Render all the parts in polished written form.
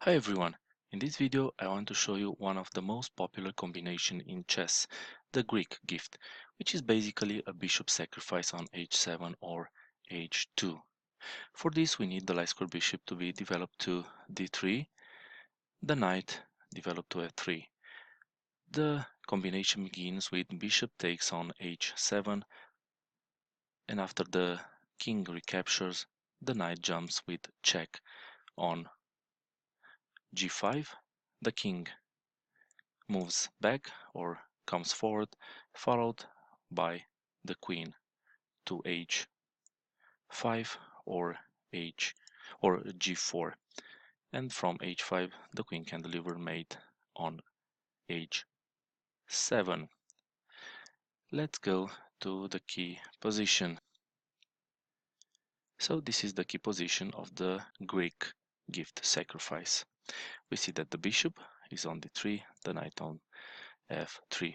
Hi everyone, in this video I want to show you one of the most popular combination in chess, the Greek gift, which is basically a bishop sacrifice on h7 or h2. For this we need the light square bishop to be developed to d3, the knight developed to f3. The combination begins with bishop takes on h7, and after the king recaptures, the knight jumps with check on g5, the king moves back or comes forward, followed by the queen to h5 or h or g4, and from h5 the queen can deliver mate on h7. Let's go to the key position. So this is the key position of the Greek gift sacrifice. We see that the bishop is on d3, the knight on f3.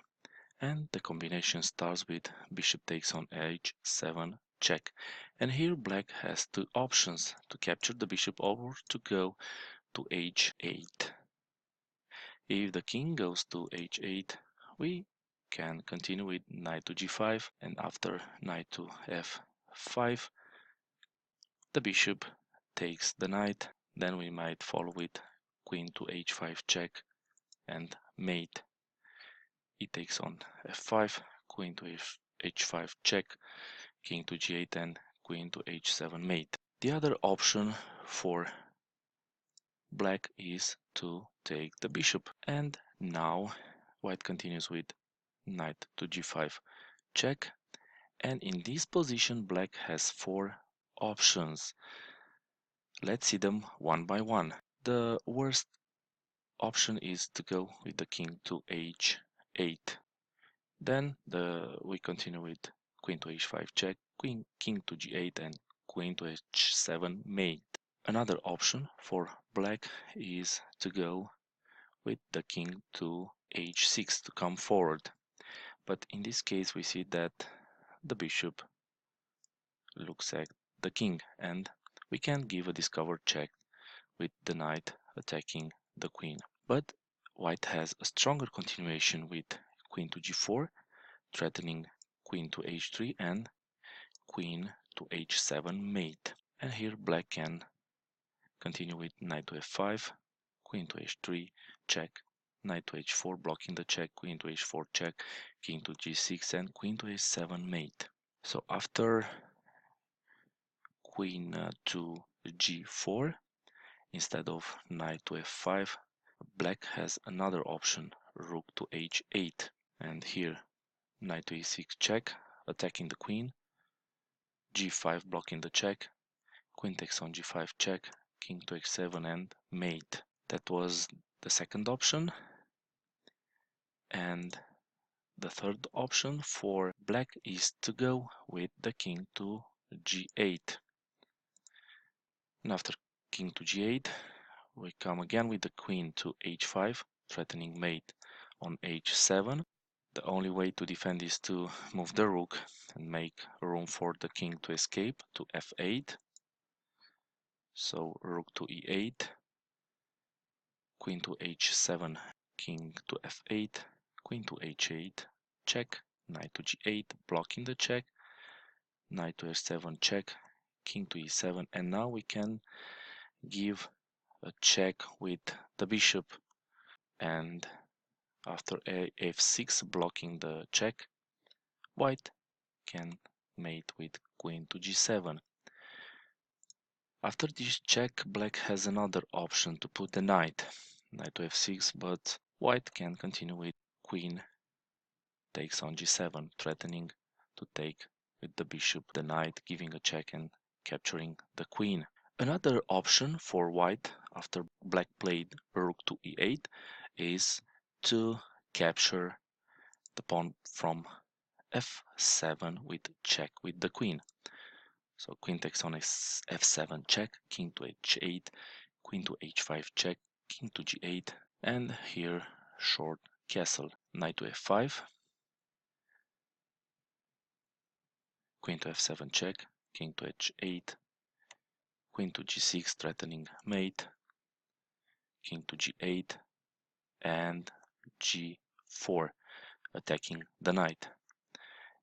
And the combination starts with bishop takes on h7 check, and here black has two options: to capture the bishop or to go to h8. If the king goes to h8, we can continue with knight to g5, and after knight to f5 the bishop takes the knight. Then we might follow with queen to h5 check and mate. It takes on f5, queen to h5 check, king to g8, and queen to h7 mate. The other option for black is to take the bishop, and now white continues with knight to g5 check, and in this position black has four options. Let's see them one by one. The worst option is to go with the king to h8. Then we continue with queen to h5 check, king to g8, and queen to h7 mate. Another option for black is to go with the king to h6 to come forward. But in this case we see that the bishop looks at the king, and we can give a discovered check with the knight attacking the queen. But white has a stronger continuation with queen to g4, threatening queen to h3 and queen to h7 mate. And here black can continue with knight to f5, queen to h3 check, knight to h4 blocking the check, queen to h4 check, king to g6, and queen to h7 mate. So after queen to g4, instead of knight to f5, black has another option, rook to h8. And here knight to e6 check, attacking the queen, g5 blocking the check, queen takes on g5 check, king to h7 and mate. That was the second option. And the third option for black is to go with the king to g8. And after king to g8, we come again with the queen to h5, threatening mate on h7. The only way to defend is to move the rook and make room for the king to escape to f8. So rook to e8, queen to h7, king to f8, queen to h8, check, knight to g8, blocking the check, knight to f7 check, king to e7, and now we can give a check with the bishop, and after f6 blocking the check, white can mate with queen to g7. After this check, black has another option to put the knight to f6, but white can continue with queen takes on g7, threatening to take with the bishop the knight, giving a check and capturing the queen. Another option for white after black played rook to e8 is to capture the pawn from f7 with check with the queen. So queen takes on f7 check, king to h8, queen to h5 check, king to g8, and here short castle, knight to f5, queen to f7 check, king to h8, queen to g6 threatening mate, king to g8 and g4, attacking the knight.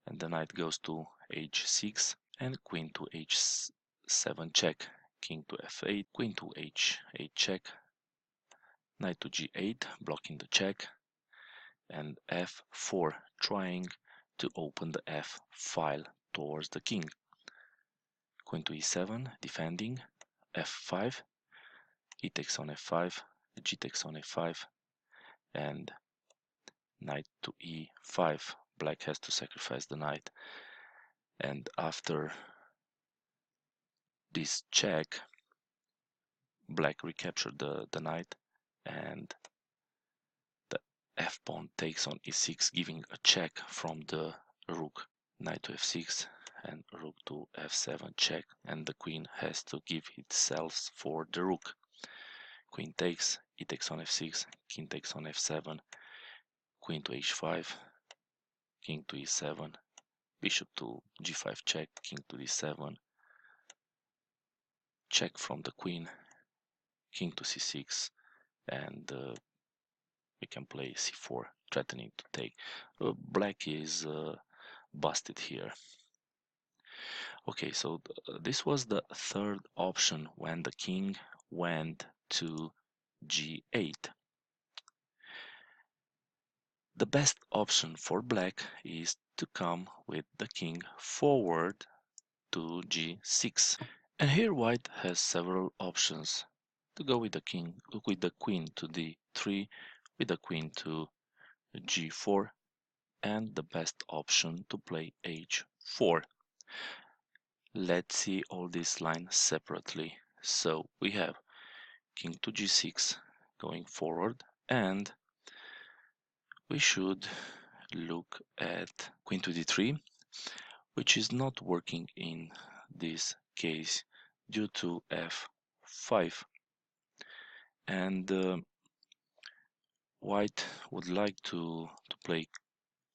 And the knight goes to h6 and queen to h7 check, king to f8, queen to h8 check, knight to g8 blocking the check, and f4 trying to open the f file towards the king. Queen to e7 defending, f5, e takes on f5, g takes on f5, and knight to e5. Black has to sacrifice the knight, and after this check, black recaptured the knight, and the f pawn takes on e6, giving a check from the rook. Knight to f6 and rook to f7 check, and the queen has to give itself for the rook. Queen takes, e takes on f6, king takes on f7, queen to h5, king to e7, bishop to g5 check, king to d7, check from the queen, king to c6, and we can play c4, threatening to take. Black is busted here. Okay, so this was the third option when the king went to g8. The best option for black is to come with the king forward to g6. And here white has several options to go with the king, with the queen to d3, with the queen to g4, and the best option to play h4. Let's see all these lines separately. So we have king to g6 going forward, and we should look at queen to d3, which is not working in this case due to f5. And white would like to play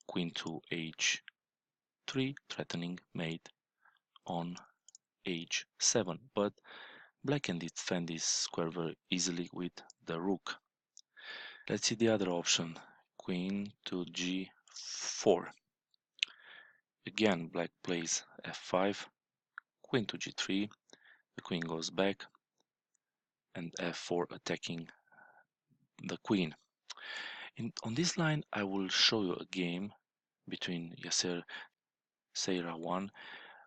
queen to h3, threatening mate on h7, but black can defend this square very easily with the rook. Let's see the other option, queen to g4. Again, black plays f5, queen to g3, the queen goes back, and f4 attacking the queen. On this line, I will show you a game between Yasser Seirawan,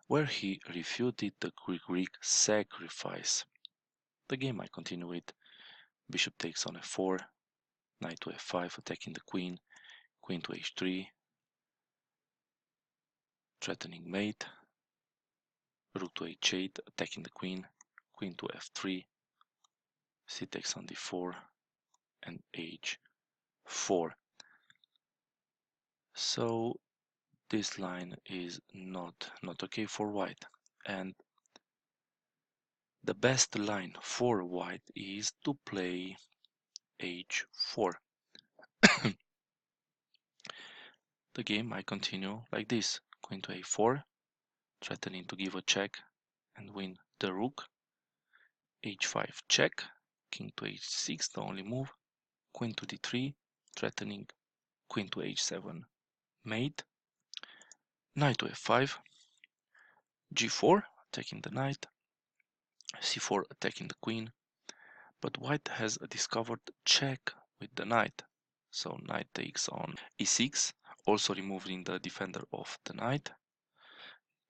where he refuted the Greek sacrifice. The game I continue with bishop takes on f4, knight to f5, attacking the queen, queen to h3, threatening mate, rook to h8, attacking the queen, queen to f3, c takes on d4, and h4. So this line is not okay for white, and the best line for white is to play h4. The game I continue like this, queen to a4, threatening to give a check and win the rook, h5 check, king to h6, the only move, queen to d3, threatening queen to h7 mate, knight to f5, g4, attacking the knight, c4 attacking the queen, but white has a discovered check with the knight, so knight takes on e6, also removing the defender of the knight,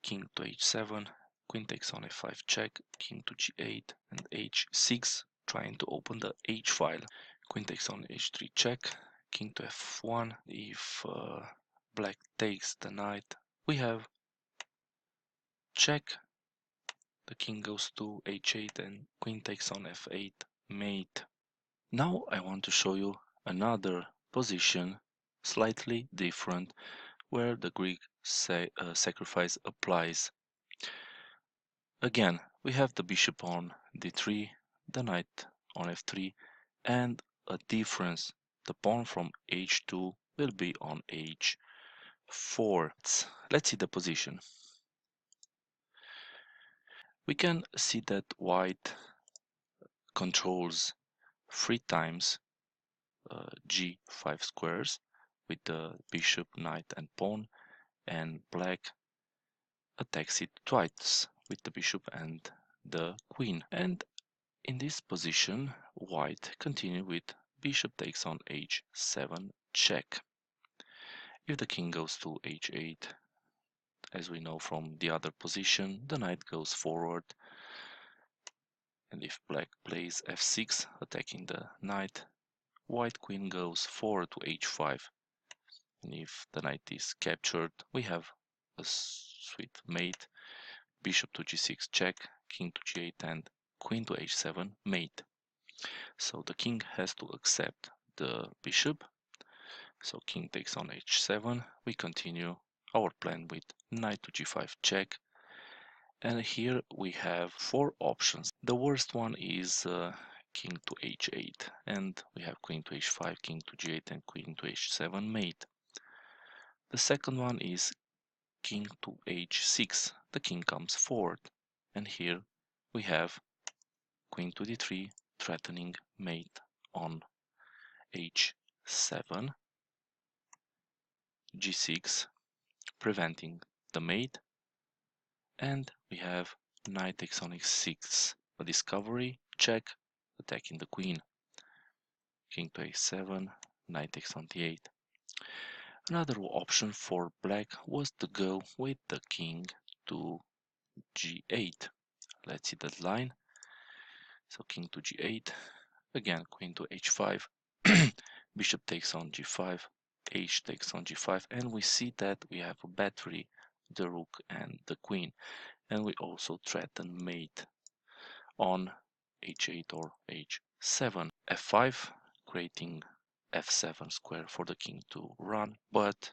king to h7, queen takes on f5 check, king to g8 and h6, trying to open the h file, queen takes on h3 check, king to f1. If black takes the knight, we have check, the king goes to h8 and queen takes on f8 mate. Now I want to show you another position slightly different where the Greek sacrifice applies. Again, we have the bishop on d3, the knight on f3, and a difference. The pawn from h2 will be on h4. Let's see the position. We can see that white controls 3 times g5 squares with the bishop, knight and pawn, and black attacks it twice with the bishop and the queen. And in this position, white continue with bishop takes on h7 check. If the king goes to h8, as we know from the other position, the knight goes forward, and if black plays f6 attacking the knight, white queen goes forward to h5, and if the knight is captured, we have a sweet mate, bishop to g6 check, king to g8 and queen to h7 mate. So the king has to accept the bishop, so king takes on h7, we continue our plan with knight to g5 check, and here we have 4 options. The worst one is king to h8, and we have queen to h5, king to g8 and queen to h7 mate. The second one is king to h6, the king comes forward, and here we have queen to d3 threatening mate on h7, g6 preventing the mate, and we have knight takes on h6, a discovery check attacking the queen, king to h7, knight takes on d8. Another option for black was to go with the king to g8. Let's see that line. So king to g8, again queen to h5, bishop takes on g5, h takes on g5, and we see that we have a battery, the rook and the queen, and we also threaten mate on h8 or h7, f5, creating f7 square for the king to run, but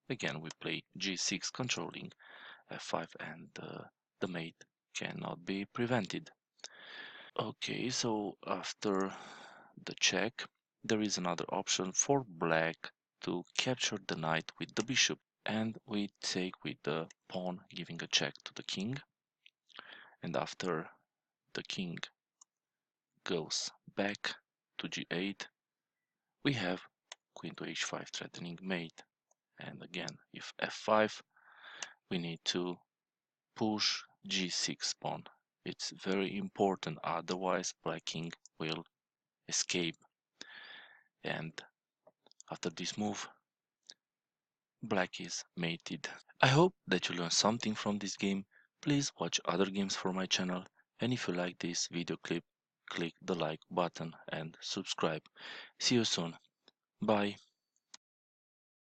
again we play g6 controlling f5, and the mate cannot be prevented. Okay, so after the check, there is another option for black to capture the knight with the bishop, and we take with the pawn giving a check to the king, and after the king goes back to g8, we have queen to h5 threatening mate, and again if f5, we need to push g6 pawn. It's very important, otherwise black king will escape, and after this move black is mated. I hope that you learned something from this game. Please watch other games for my channel, and if you like this video clip, click the like button and subscribe. See you soon. Bye.